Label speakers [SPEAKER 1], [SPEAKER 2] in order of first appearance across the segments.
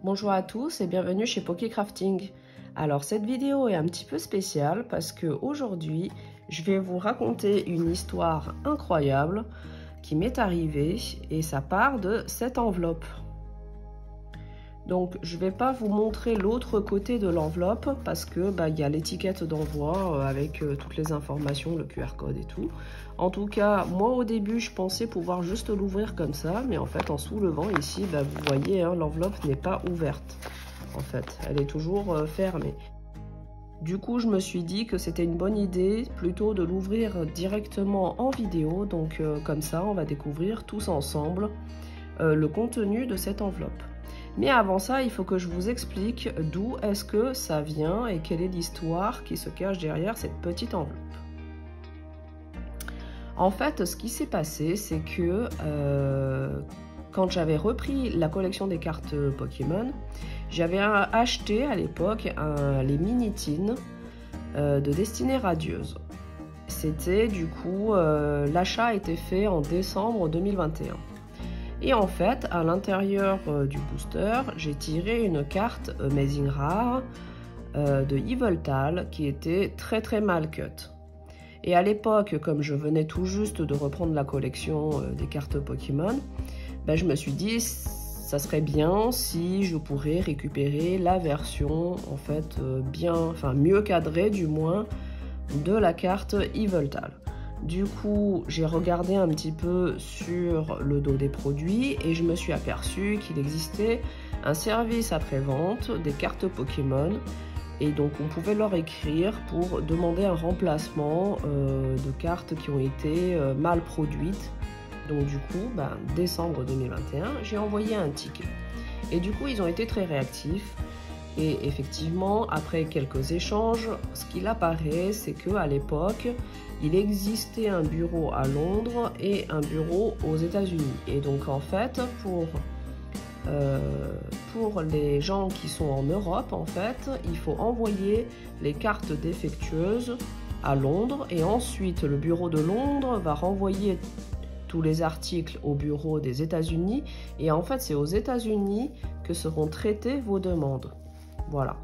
[SPEAKER 1] Bonjour à tous et bienvenue chez Pokécrafting. Alors cette vidéo est un petit peu spéciale parce que aujourd'hui je vais vous raconter une histoire incroyable qui m'est arrivée et ça part de cette enveloppe. Donc je ne vais pas vous montrer l'autre côté de l'enveloppe parce que y a l'étiquette d'envoi avec toutes les informations, le QR code et tout. En tout cas, moi au début je pensais pouvoir juste l'ouvrir comme ça, mais en fait en soulevant ici, vous voyez, l'enveloppe n'est pas ouverte. En fait, elle est toujours fermée. Du coup, je me suis dit que c'était une bonne idée plutôt de l'ouvrir directement en vidéo. Donc comme ça, on va découvrir tous ensemble le contenu de cette enveloppe. Mais avant ça, il faut que je vous explique d'où est-ce que ça vient et quelle est l'histoire qui se cache derrière cette petite enveloppe. En fait, ce qui s'est passé, c'est que quand j'avais repris la collection des cartes Pokémon, j'avais acheté à l'époque les Minitines de Destinée Radieuse. C'était du coup, l'achat a été fait en décembre 2021. Et en fait, à l'intérieur du booster, j'ai tiré une carte Amazing Rare de Yveltal qui était très mal cut. Et à l'époque, comme je venais tout juste de reprendre la collection des cartes Pokémon, je me suis dit ça serait bien si je pourrais récupérer la version en fait mieux cadrée du moins de la carte Yveltal. Du coup, j'ai regardé un petit peu sur le dos des produits et je me suis aperçu qu'il existait un service après-vente des cartes Pokémon et donc on pouvait leur écrire pour demander un remplacement de cartes qui ont été mal produites. Donc du coup, décembre 2021, j'ai envoyé un ticket. Et du coup, ils ont été très réactifs. Et effectivement, après quelques échanges, ce qu'il apparaît, c'est qu'à l'époque, il existait un bureau à Londres et un bureau aux États-Unis. Et donc en fait, pour les gens qui sont en Europe, en fait, il faut envoyer les cartes défectueuses à Londres et ensuite le bureau de Londres va renvoyer tous les articles au bureau des États-Unis et en fait, c'est aux États-Unis que seront traitées vos demandes. Voilà.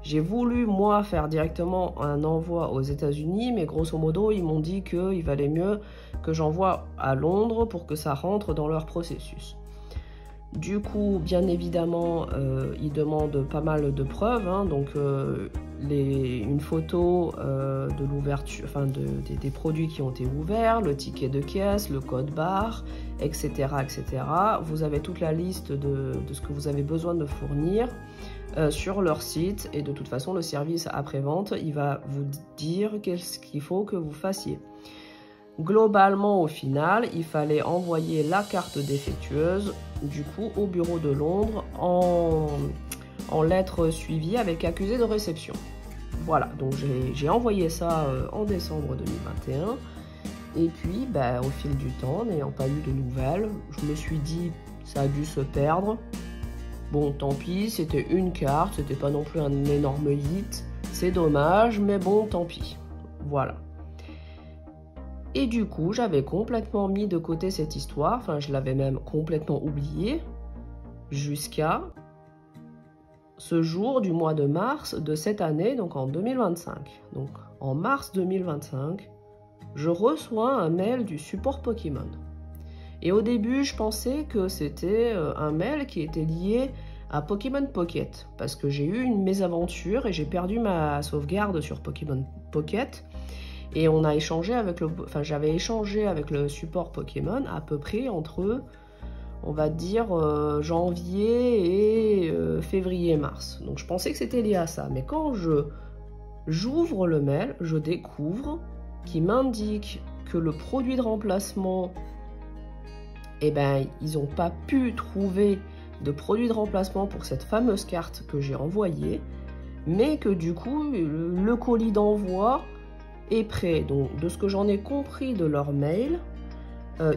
[SPEAKER 1] J'ai voulu, moi, faire directement un envoi aux États-Unis, mais grosso modo, ils m'ont dit qu'il valait mieux que j'envoie à Londres pour que ça rentre dans leur processus. Du coup, bien évidemment, ils demandent pas mal de preuves, donc une photo de l'ouverture, des produits qui ont été ouverts, le ticket de caisse, le code barre, etc., etc. Vous avez toute la liste de ce que vous avez besoin de fournir sur leur site et de toute façon, le service après-vente, il va vous dire qu'est-ce qu'il faut que vous fassiez. Globalement, au final, il fallait envoyer la carte défectueuse du coup au bureau de Londres en lettres suivies avec accusé de réception. Voilà, donc j'ai envoyé ça en décembre 2021 et puis au fil du temps, n'ayant pas eu de nouvelles, je me suis dit ça a dû se perdre. Bon, tant pis, c'était une carte, c'était pas non plus un énorme hit, c'est dommage, mais bon, tant pis. Voilà. Et du coup, j'avais complètement mis de côté cette histoire, je l'avais même complètement oubliée, jusqu'à ce jour du mois de mars de cette année, donc en 2025. Donc en mars 2025, je reçois un mail du support Pokémon. Et au début, je pensais que c'était un mail qui était lié à Pokémon Pocket, parce que j'ai eu une mésaventure et j'ai perdu ma sauvegarde sur Pokémon Pocket. Et on a échangé avec j'avais échangé avec le support Pokémon à peu près entre, on va dire, janvier et février-mars. Donc je pensais que c'était lié à ça. Mais quand j'ouvre le mail, je découvre qu'il m'indique que le produit de remplacement, ils n'ont pas pu trouver de produit de remplacement pour cette fameuse carte que j'ai envoyée, mais que du coup, le colis d'envoi est prêt. Donc, de ce que j'en ai compris de leur mail,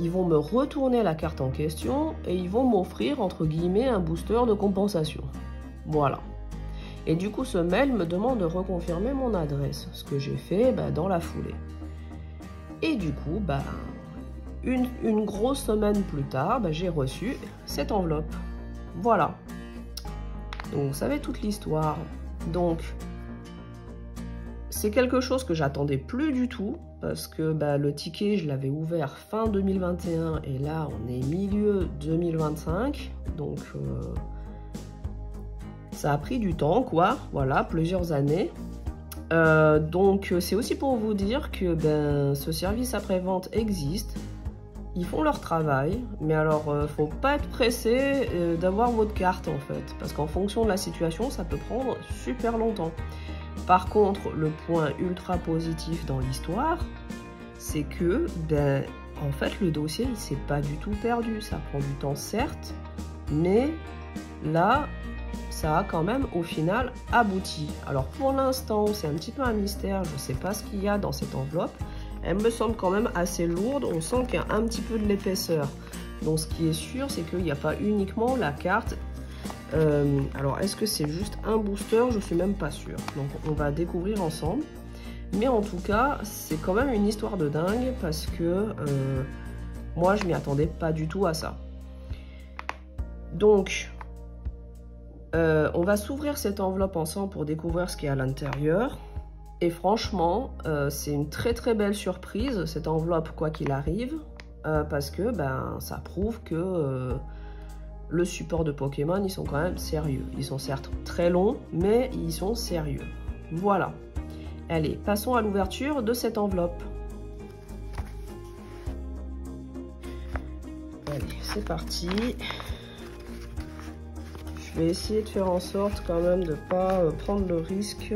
[SPEAKER 1] ils vont me retourner la carte en question et ils vont m'offrir, entre guillemets, un booster de compensation. Voilà. Et du coup, ce mail me demande de reconfirmer mon adresse, ce que j'ai fait dans la foulée. Et du coup, une grosse semaine plus tard, j'ai reçu cette enveloppe. Voilà. Donc vous savez toute l'histoire. Donc c'est quelque chose que j'attendais plus du tout parce que le ticket je l'avais ouvert fin 2021 et là on est milieu 2025. Donc ça a pris du temps quoi, voilà, plusieurs années. Donc c'est aussi pour vous dire que ce service après-vente existe. Ils font leur travail, mais alors faut pas être pressé d'avoir votre carte en fait, parce qu'en fonction de la situation, ça peut prendre super longtemps. Par contre, le point ultra positif dans l'histoire, c'est que en fait le dossier il s'est pas du tout perdu. Ça prend du temps certes, mais là ça a quand même au final abouti. Alors pour l'instant, c'est un petit peu un mystère, je sais pas ce qu'il y a dans cette enveloppe. Elle me semble quand même assez lourde, on sent qu'il y a un petit peu de l'épaisseur. Donc ce qui est sûr, c'est qu'il n'y a pas uniquement la carte. Alors est-ce que c'est juste un booster? Je suis même pas sûre. Donc on va découvrir ensemble. Mais en tout cas, c'est quand même une histoire de dingue parce que moi je m'y attendais pas du tout à ça. Donc on va s'ouvrir cette enveloppe ensemble pour découvrir ce qu'il y a à l'intérieur. Et franchement, c'est une très très belle surprise, cette enveloppe quoi qu'il arrive, parce que ça prouve que le support de Pokémon, ils sont quand même sérieux. Ils sont certes très longs, mais ils sont sérieux. Voilà. Allez, passons à l'ouverture de cette enveloppe. Allez, c'est parti. Je vais essayer de faire en sorte quand même de ne pas prendre le risque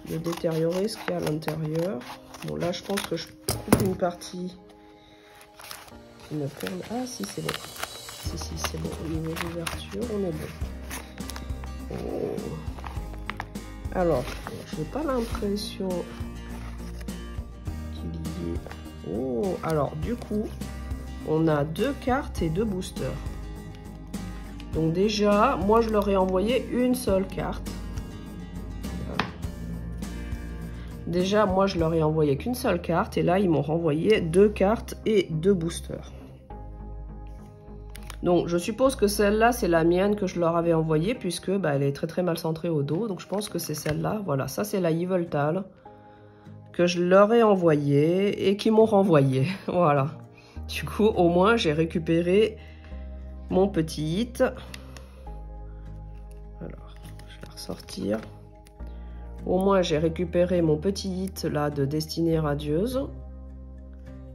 [SPEAKER 1] de détériorer ce qu'il y a à l'intérieur. Bon là je pense que je coupe une partie qui me permet... Ah si c'est bon. Si c'est bon. Au niveau de l'ouverture on est bon. Oh. Alors, j'ai pas l'impression qu'il y ait... Oh. Alors du coup, on a 2 cartes et 2 boosters. Donc déjà, moi je leur ai envoyé une seule carte. Déjà, moi, je leur ai envoyé qu'une seule carte. Et là, ils m'ont renvoyé 2 cartes et 2 boosters. Donc, je suppose que celle-là, c'est la mienne que je leur avais envoyée. Puisque elle est très très mal centrée au dos. Donc, je pense que c'est celle-là. Voilà, ça, c'est la Yveltal que je leur ai envoyée et qui m'ont renvoyé. Voilà. Du coup, au moins, j'ai récupéré mon petit hit. Alors, je vais ressortir. Au moins, j'ai récupéré mon petit hit là de Destinée Radieuse.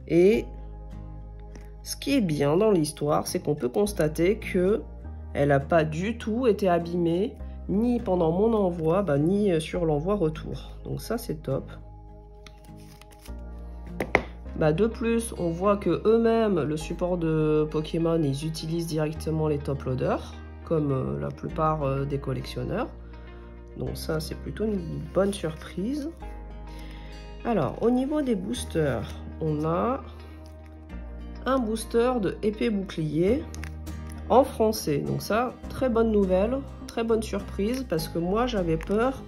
[SPEAKER 1] Et ce qui est bien dans l'histoire, c'est qu'on peut constater que elle n'a pas du tout été abîmée, ni pendant mon envoi, ni sur l'envoi retour. Donc ça, c'est top. De plus, on voit que eux-mêmes, le support de Pokémon, ils utilisent directement les top loaders, comme la plupart des collectionneurs. Donc ça, c'est plutôt une bonne surprise. Alors, au niveau des boosters, on a un booster de épée bouclier en français. Donc ça, très bonne nouvelle, très bonne surprise, parce que moi, j'avais peur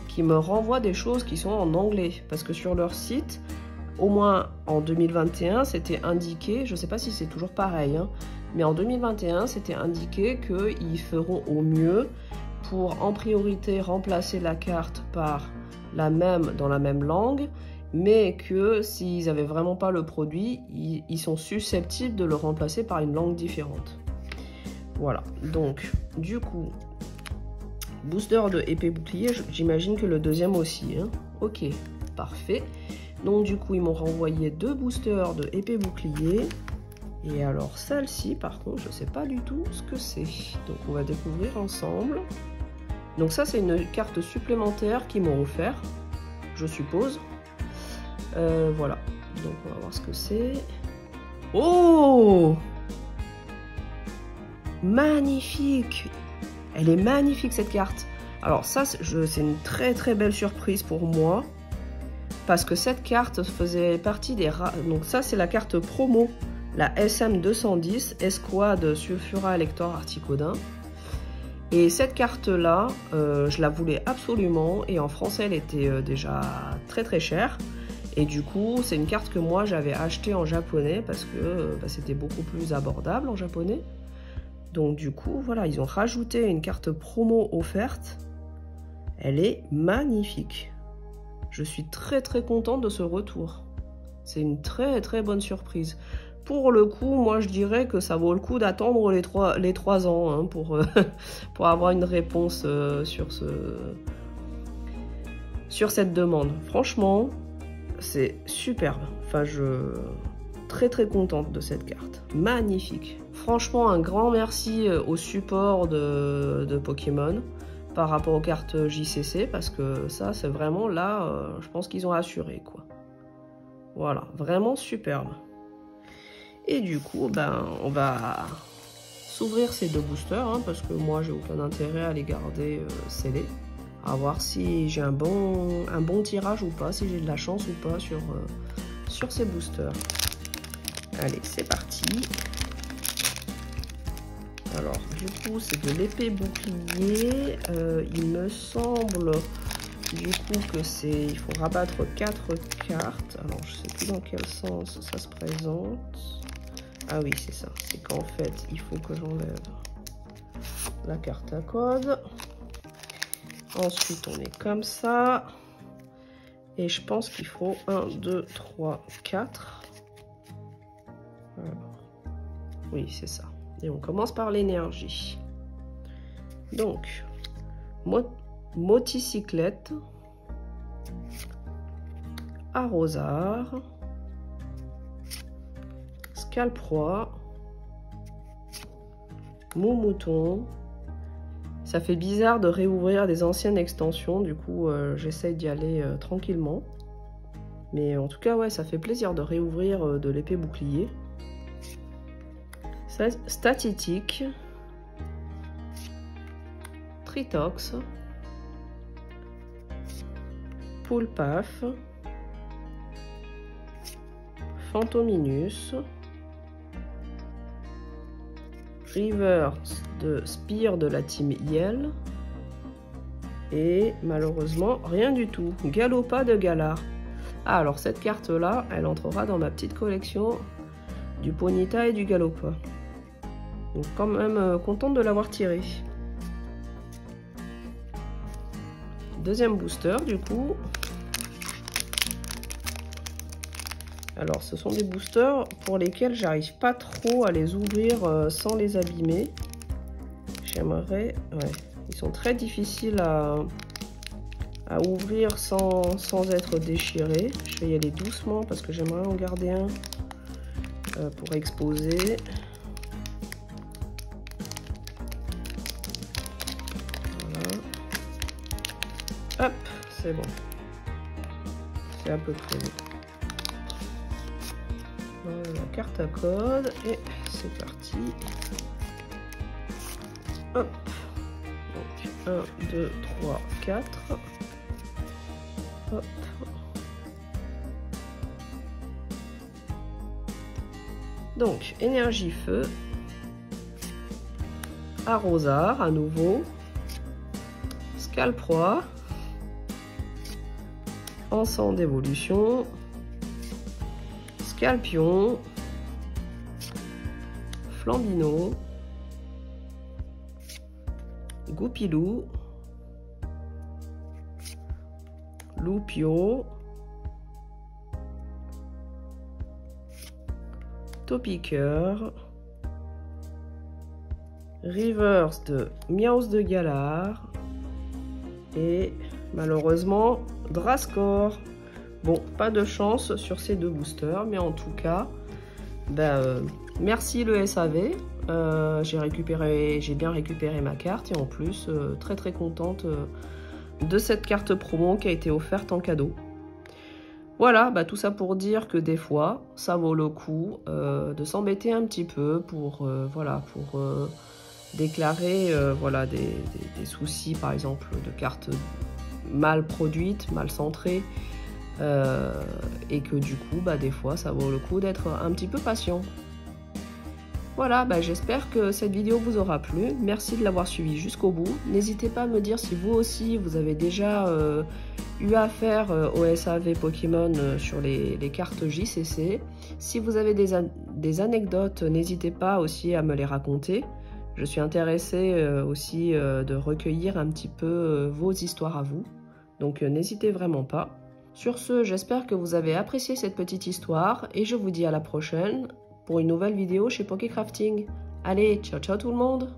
[SPEAKER 1] qu'ils me renvoient des choses qui sont en anglais. Parce que sur leur site, au moins en 2021, c'était indiqué, je ne sais pas si c'est toujours pareil, hein, mais en 2021, c'était indiqué qu'ils feront au mieux pour en priorité remplacer la carte par la même dans la même langue, mais que s'ils n'avaient vraiment pas le produit, ils sont susceptibles de le remplacer par une langue différente. Voilà, donc du coup, booster de épée bouclier, j'imagine que le deuxième aussi, hein. Ok, parfait. Donc du coup, ils m'ont renvoyé 2 boosters de épée bouclier. Et alors celle-ci, par contre, je ne sais pas du tout ce que c'est. Donc on va découvrir ensemble. Donc ça, c'est une carte supplémentaire qu'ils m'ont offert, je suppose. Voilà. Donc on va voir ce que c'est. Oh! Magnifique! Elle est magnifique cette carte. Alors ça, c'est une très très belle surprise pour moi. Parce que cette carte faisait partie des rares. Donc ça, c'est la carte promo. La SM210 Escouade Sulfura Elector Articodin. Et cette carte-là, je la voulais absolument. Et en français, elle était déjà très très chère. Et du coup, c'est une carte que moi, j'avais achetée en japonais parce que c'était beaucoup plus abordable en japonais. Donc du coup, voilà, ils ont rajouté une carte promo offerte. Elle est magnifique. Je suis très très contente de ce retour. C'est une très très bonne surprise. Pour le coup, moi je dirais que ça vaut le coup d'attendre les 3 ans hein, pour avoir une réponse sur cette demande. Franchement, c'est superbe. Enfin, très très contente de cette carte. Magnifique. Franchement, un grand merci au support de Pokémon par rapport aux cartes JCC, parce que ça, c'est vraiment là, je pense qu'ils ont assuré, quoi. Voilà, vraiment superbe. Et du coup, ben, on va s'ouvrir ces 2 boosters, hein, parce que moi, j'ai aucun intérêt à les garder scellés. À voir si j'ai un bon tirage ou pas, si j'ai de la chance ou pas sur ces boosters. Allez, c'est parti. Alors, du coup, c'est de l'épée bouclier. Il me semble, du coup, que c'est... Il faut rabattre 4 cartes. Alors, je sais plus dans quel sens ça se présente. Ah oui, c'est ça. C'est qu'en fait, il faut que j'enlève la carte à code. Ensuite, on est comme ça. Et je pense qu'il faut 1, 2, 3, 4. Alors, oui, c'est ça. Et on commence par l'énergie. Donc, moticyclette, arrosard, scalproie, moumouton. Ça fait bizarre de réouvrir des anciennes extensions, du coup j'essaye d'y aller tranquillement. Mais en tout cas, ouais, ça fait plaisir de réouvrir de l'épée bouclier. Statique, Tritox, Poulpaf, Phantominus, Reverse de Spire de la team Yell, et malheureusement rien du tout, Galopa de Galar. Ah, alors cette carte là, elle entrera dans ma petite collection du Ponyta et du Galopa. Donc quand même contente de l'avoir tiré. Deuxième booster du coup. Alors ce sont des boosters pour lesquels j'arrive pas trop à les ouvrir sans les abîmer. J'aimerais... Ouais, ils sont très difficiles à ouvrir sans être déchirés. Je vais y aller doucement parce que j'aimerais en garder un pour exposer. Hop, c'est bon. C'est à peu près bon. Voilà, carte à code et c'est parti. Hop. Donc 1, 2, 3, 4. Hop. Donc énergie feu. Arrosard à nouveau. Scalproie. Encens d'évolution, Scalpion, Flambino, Goupilou, Loupio, Topiqueur, Reverse de Miaus de Galar et malheureusement Drascore. Bon, pas de chance sur ces 2 boosters, mais en tout cas, merci le SAV. J'ai bien récupéré ma carte et en plus, très très contente de cette carte promo qui a été offerte en cadeau. Voilà, tout ça pour dire que des fois, ça vaut le coup de s'embêter un petit peu pour déclarer des soucis, par exemple, de cartes mal produite, mal centrée, et que du coup, des fois, ça vaut le coup d'être un petit peu patient. Voilà, j'espère que cette vidéo vous aura plu. Merci de l'avoir suivi jusqu'au bout. N'hésitez pas à me dire si vous aussi, vous avez déjà eu affaire au SAV Pokémon sur les cartes JCC. Si vous avez des anecdotes, n'hésitez pas aussi à me les raconter. Je suis intéressée aussi de recueillir un petit peu vos histoires à vous. Donc n'hésitez vraiment pas. Sur ce, j'espère que vous avez apprécié cette petite histoire et je vous dis à la prochaine pour une nouvelle vidéo chez Poké Crafting. Allez, ciao ciao tout le monde!